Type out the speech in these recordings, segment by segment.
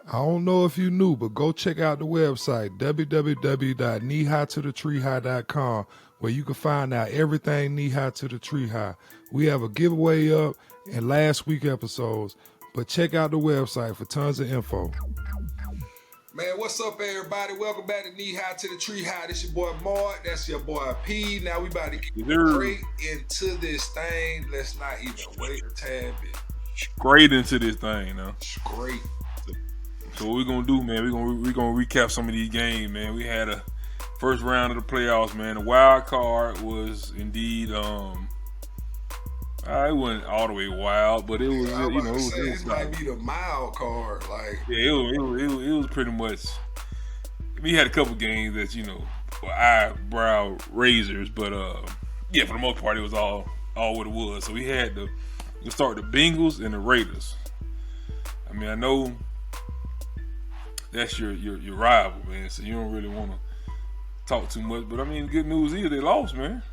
I don't know if you knew, but go check out the website, www.kneehightothetree.com, where you can find out everything Knee High to the Tree High. We have a giveaway up in last week episodes, but check out the website for tons of info. Man, what's up, everybody? Welcome back to Knee High to the Tree High. This your boy Mark. That's your boy P. Now we about to get straight into this thing. Let's not even wait a tad bit. Straight into this thing, now. Straight. So what we're gonna do, man? We're gonna recap some of these games, man. We had a first round of the playoffs, man. The wild card was indeed, it wasn't all the way wild, but it was, it might be the mild card, like. Yeah, it was pretty much. We had a couple games that were eyebrow raisers, but yeah, for the most part, it was all what it was. So we had to start the Bengals and the Raiders. I mean, I know that's your rival, man, so you don't really want to talk too much. But I mean, the good news is they lost, man.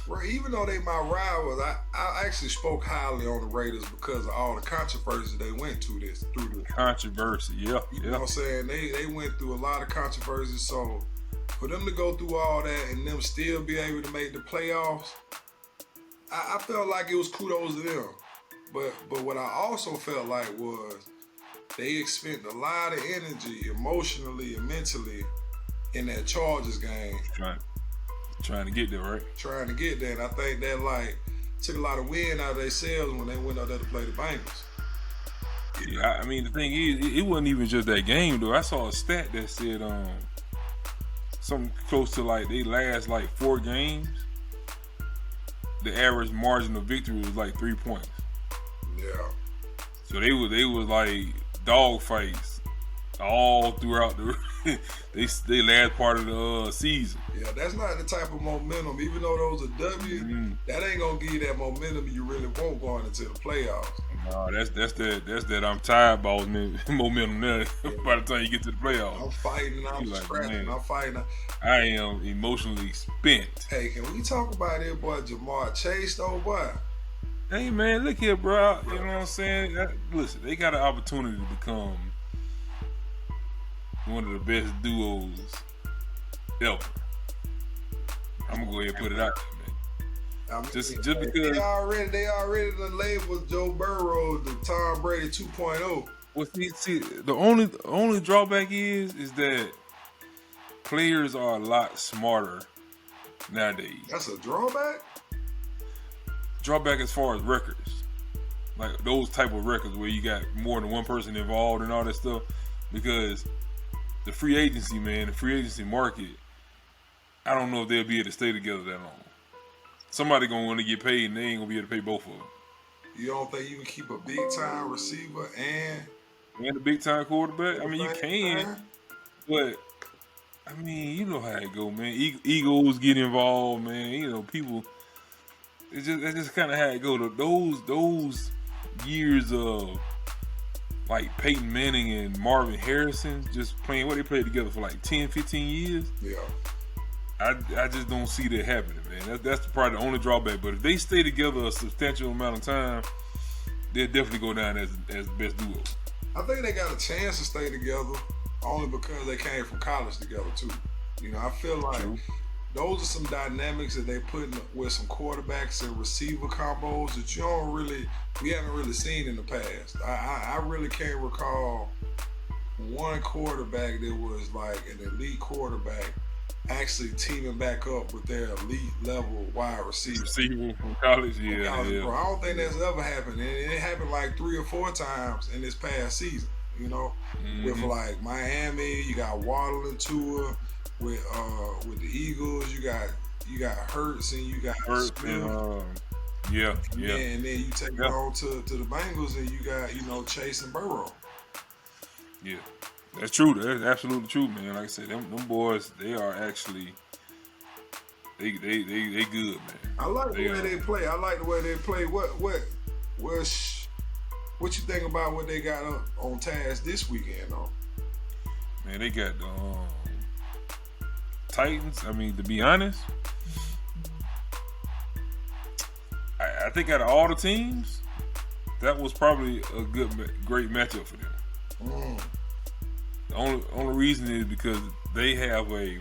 Well, even though they my rivals, I actually spoke highly on the Raiders because of all the controversy they went through this. Controversy, yeah. You know what I'm saying? They went through a lot of controversy, so for them to go through all that and them still be able to make the playoffs, I felt like it was kudos to them. But what I also felt like was they expended a lot of energy emotionally and mentally in that Chargers game. Trying to get there, right? Trying to get there. And I think that took a lot of wind out of themselves when they went out there to play the Bengals. Yeah, I mean, the thing is, it wasn't even just that game, though. I saw a stat that said something close to they last 4 games. The average margin of victory was 3 points. Yeah. So they was dog fights all throughout they last part of the season. Yeah, that's not the type of momentum. Even though those are W, that ain't gonna give you that momentum you really want going into the playoffs. No, that's that I'm tired balls momentum there. Yeah. By the time you get to the playoffs, I'm fighting, I'm scratching, man. I'm fighting. I am emotionally spent. Hey, can we talk about it, boy, Ja'Marr Chase, though, boy? Hey, man, look here, bro. You know what I'm saying? Listen, they got an opportunity to become one of the best duos ever. I'm gonna go ahead and put it out there, man. I mean, just because they already done labeled Joe Burrow the Tom Brady 2.0. Well, see, the only drawback is that players are a lot smarter nowadays. That's a drawback? Drawback as far as records, like those type of records where you got more than one person involved and all that stuff, because the free agency market, I don't know if they'll be able to stay together that long. Somebody gonna want to get paid and they ain't gonna be able to pay both of them. You don't think you can keep a big time receiver and a big time quarterback? I mean, you can, but I mean, you know how it go, man. Egos get involved, man. People. It's just kind of how it go. Those years of Peyton Manning and Marvin Harrison just playing they played together for 10, 15 years. Yeah. I just don't see that happening, man. That's probably the only drawback. But if they stay together a substantial amount of time, they'll definitely go down as the best duo. I think they got a chance to stay together only because they came from college together too. I feel like True. Those are some dynamics that they put with some quarterbacks and receiver combos that we haven't really seen in the past. I really can't recall one quarterback that was an elite quarterback actually teaming back up with their elite level wide receiver. Receiver from college, yeah. Bro, I don't think that's ever happened. And it happened 3 or 4 times in this past season. With Miami, you got Waddle and Tua. With the Eagles, you got Hurts and you got Smith. Yeah. And then you take it on to the Bengals and you got Chase and Burrow. Yeah, that's true. That's absolutely true, man. Like I said, them boys, they are actually they good, man. I like the way they play. What you think about what they got up on task this weekend, though? Man, they got the Titans. I mean, to be honest, I think out of all the teams, that was probably a great matchup for them. The only reason is because they have a.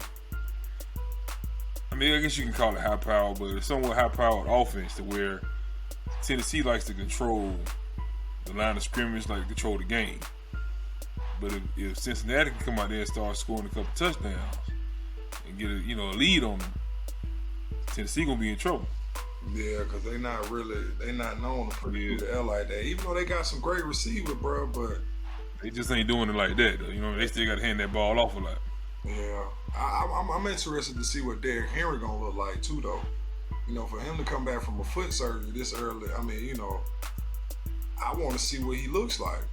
I mean, I guess you can call it high power, but it's somewhat high powered offense to where Tennessee likes to control the line of scrimmage, like control the game. But if Cincinnati can come out there and start scoring a couple touchdowns and get a lead on them, Tennessee gonna be in trouble. Yeah, because they not known to put it through the L like that. Even though they got some great receivers, bro, but they just ain't doing it like that, though. You know, they still got to hand that ball off a lot. Yeah, I'm interested to see what Derrick Henry gonna look like too, though. You know, for him to come back from a foot surgery this early, I mean, you know, I want to see what he looks like.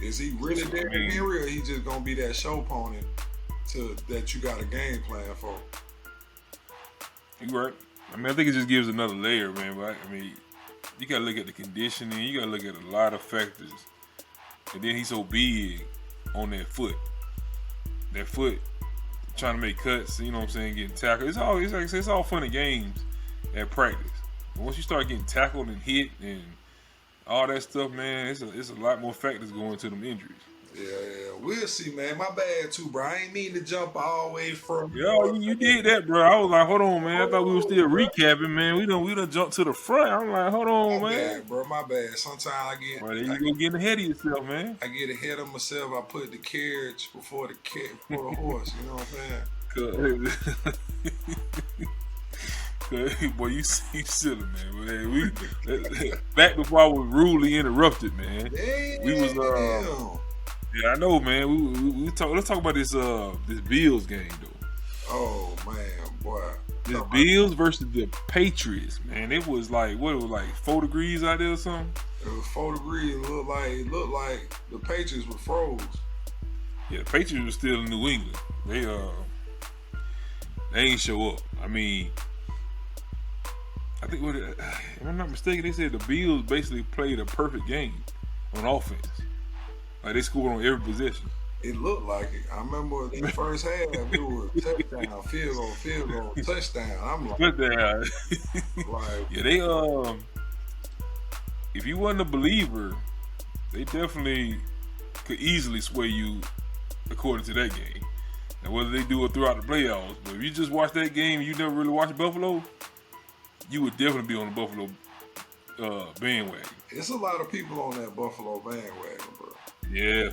Is he really Derrick Henry, or he just gonna be that show pony that you got a game plan for? You right. I mean, I think it just gives another layer, man. But I mean, you gotta look at the conditioning. You gotta look at a lot of factors. And then he's so big on that foot. That foot, trying to make cuts. You know what I'm saying? Getting tackled. It's all fun and games at practice. But once you start getting tackled and hit and all that stuff, man, it's a lot more factors going into them injuries. Yeah, we'll see, man. My bad too, bro. I ain't mean to jump all the way from. Yeah, you did that, bro. I was like, hold on, man. I thought we were still recapping, man. We done jumped to the front. I'm like, hold on, my man. Bad, bro. My bad. Sometimes I get. Well, there you go, getting ahead of yourself, man. I get ahead of myself. I put the carriage before the horse. You know what I'm saying? Boy, you silly, man. We back before I was rudely interrupted, man. Damn. We was yeah, I know, man. Let's talk about this Bills game, though. Oh man, boy. This Bills versus the Patriots, man. It was like 4 degrees out there or something. It was 4 degrees. It looked like the Patriots were froze. Yeah, the Patriots were still in New England. They ain't show up. I mean, I think if I'm not mistaken, they said the Bills basically played a perfect game on offense. Like they scored on every possession. It looked like it. I remember the first half, it was touchdown, field goal, touchdown. I'm like, touchdown. Yeah, they if you wasn't a believer, they definitely could easily sway you according to that game. Now whether they do it throughout the playoffs, but if you just watch that game and you never really watched Buffalo, you would definitely be on the Buffalo bandwagon. It's a lot of people on that Buffalo bandwagon, bro. Yeah.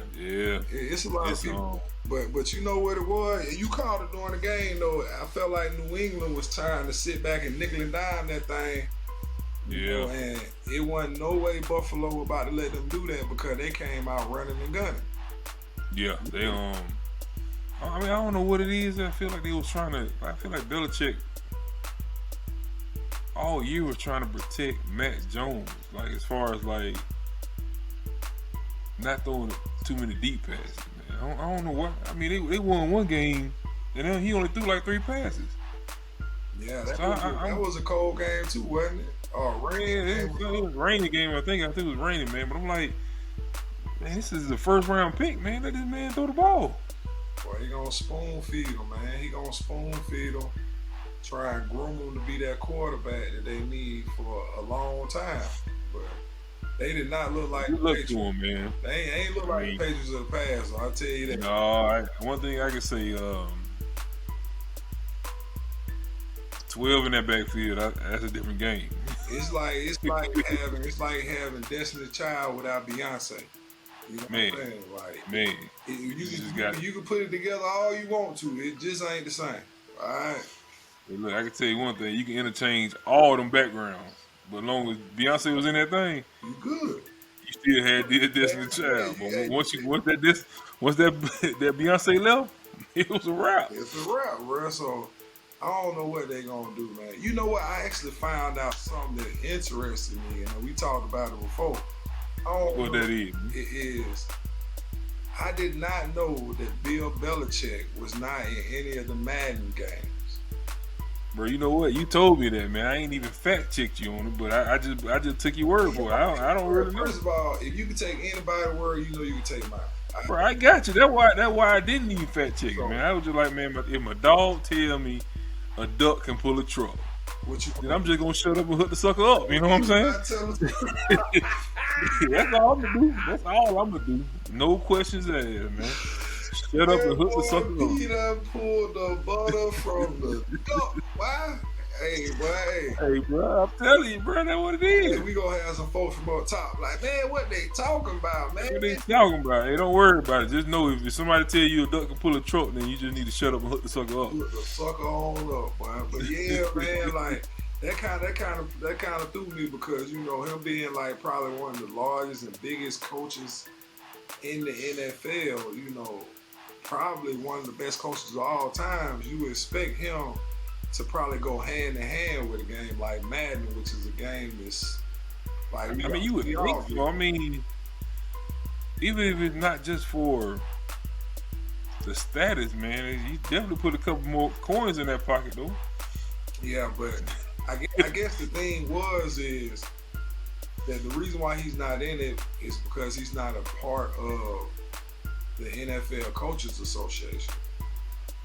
It's a lot of people. But you know what it was? You called it during the game, though. I felt like New England was trying to sit back and nickel and dime that thing. Yeah. You know, and it wasn't no way Buffalo about to let them do that because they came out running and gunning. Yeah, they I mean, I don't know what it is. I feel like they was trying to. I feel like Belichick all year was trying to protect Matt Jones, like as far as like not throwing too many deep passes. Man. I don't know what. I mean, they won one game, and then he only threw like 3 passes. Yeah, that was a cold game too, wasn't it? It was a rainy game. I think it was raining, man. But I'm like, man, this is the first round pick, man. Let this man throw the ball. Boy, he gonna spoon feed him, man. He gonna spoon feed him. Try and groom him to be that quarterback that they need for a long time. But they did not look like the Patriots. To him, man. They ain't look like the Patriots of the past, I'll tell you that. No, one thing I can say, 12 in that backfield, that's a different game. It's like having Destiny's Child without Beyonce. You know man, what I'm saying? Like, man, you can put it together all you want to. It just ain't the same. All right. Hey, look, I can tell you one thing: you can interchange all them backgrounds, but as long as Beyonce was in that thing, you good. You still had Destiny's Child. But once that Beyonce left, it was a wrap. It's a wrap, bro. So I don't know what they gonna do, man. You know what? I actually found out something that interested me, and we talked about it before. What that is? It is. I did not know that Bill Belichick was not in any of the Madden games. Bro, you know what? You told me that, man. I ain't even fact checked you on it, but I just took your word for it. I don't really know. First of all, if you can take anybody's word, you know you can take mine. Bro, I got you. That's why I didn't even fact check it, man. I was just like, man, if my dog tell me a duck can pull a truck, then I'm just gonna shut up and hook the sucker up. You know what I'm saying? That's all I'm gonna do. No questions asked, man. Shut up and hook the sucker up. He done pulled the butter from the duck. Why? Hey, boy. Hey, bro, I'm telling you, bro, that's what it is. Hey, we gonna have some folks from up top like, man, what they talking about, man? What they talking about? Hey, don't worry about it. Just know if somebody tell you a duck can pull a truck, then you just need to shut up and hook the sucker up. Hook the sucker on up, boy. But yeah, man, like that kind of threw me because you know him being like probably one of the largest and biggest coaches in the NFL. You know, probably one of the best coaches of all times. You would expect him to probably go hand in hand with a game like Madden, which is a game that's like. I mean, you would think so. I mean, even if it's not just for the status, man, you definitely put a couple more coins in that pocket, though. Yeah, but I guess the thing is that the reason why he's not in it is because he's not a part of the NFL Coaches Association.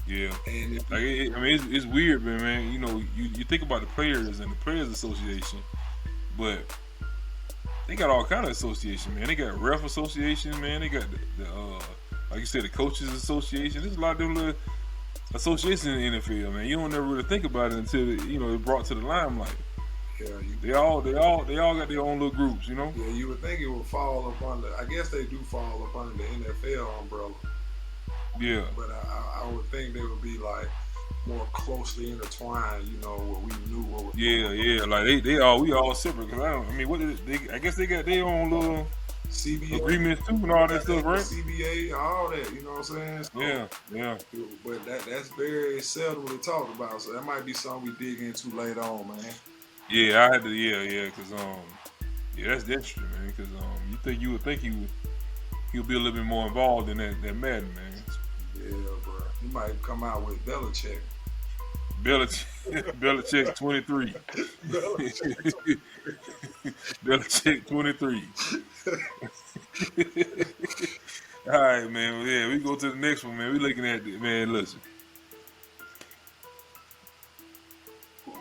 Yeah, and it's weird, man. You know, you think about the players and the Players Association, but they got all kind of association, man. They got Ref Association, man. They got the like you said, the Coaches Association. There's a lot of them little associations in the NFL, man. You don't never really think about it until it's brought to the limelight. Yeah, they all got their own little groups, you know. Yeah, you would think it would fall up under. I guess they do fall up under the NFL umbrella. Yeah, but I would think they would be like more closely intertwined. You know, what we knew what was. Yeah, like we all separate. Cause I guess they got their own little CBA agreements too and all that stuff, right? CBA, all that. You know what I'm saying? So, yeah. But that's very seldomly talked about. So that might be something we dig into later on, man. Yeah, I had to. Cause that's interesting, man. Cause you would think he'll be a little bit more involved in that Madden, man. Yeah, bro. He might come out with Belichick. Belichick 23. Belichick 23. All right, man. Yeah, we go to the next one, man. We looking at it, man. Listen.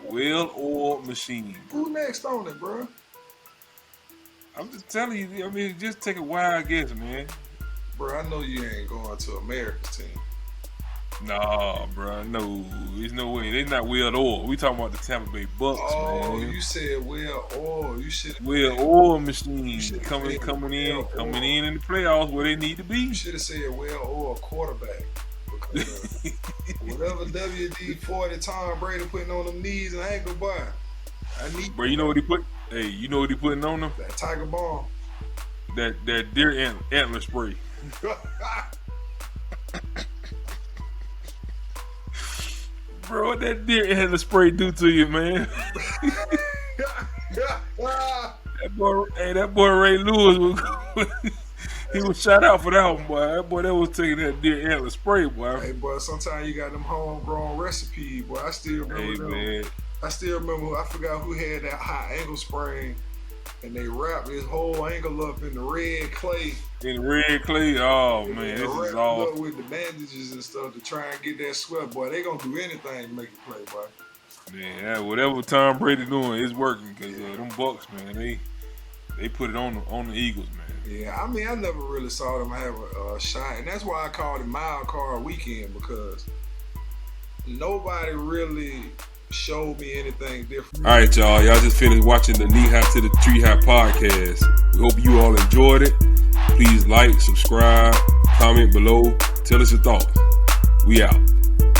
Well-oiled machine. Who next on it, bro? I'm just telling you. I mean, just take a wild guess, man. Bro, I know you ain't going to America's team. Nah, bro, no. There's no way. They not well-oiled. We talking about the Tampa Bay Bucks, man. Oh, you said well-oiled. You should well-oiled machine coming in the playoffs where they need to be. You should have said well-oiled quarterback. Because whatever WD-40 Tom Brady putting on them knees and ankle, boy, I need. Bro, you know what he put? Hey, you know what he putting on them? That Tiger Balm. That deer antler spray. Bro, what that deer antler spray do to you, man? that boy Ray Lewis he was shot out for that one, boy. That boy that was taking that deer antler spray, boy. Hey, boy, sometimes you got them homegrown recipes, boy. I still remember them. Man. I still remember. I forgot who had that hot ankle sprain. And they wrapped his whole ankle up in the red clay. Oh man, this is all up with the bandages and stuff to try and get that sweat, boy. They gonna do anything to make it play, boy. Man, whatever Tom Brady doing, it's working because them Bucks, man, they put it on the Eagles, man. Yeah, I mean, I never really saw them have a shot, and that's why I called it Mild Card Weekend because nobody really showed me anything different. All right, y'all just finished watching the Knee High to the Tree High podcast. We hope you all enjoyed it. Please like, subscribe, comment below, tell us your thoughts. We out.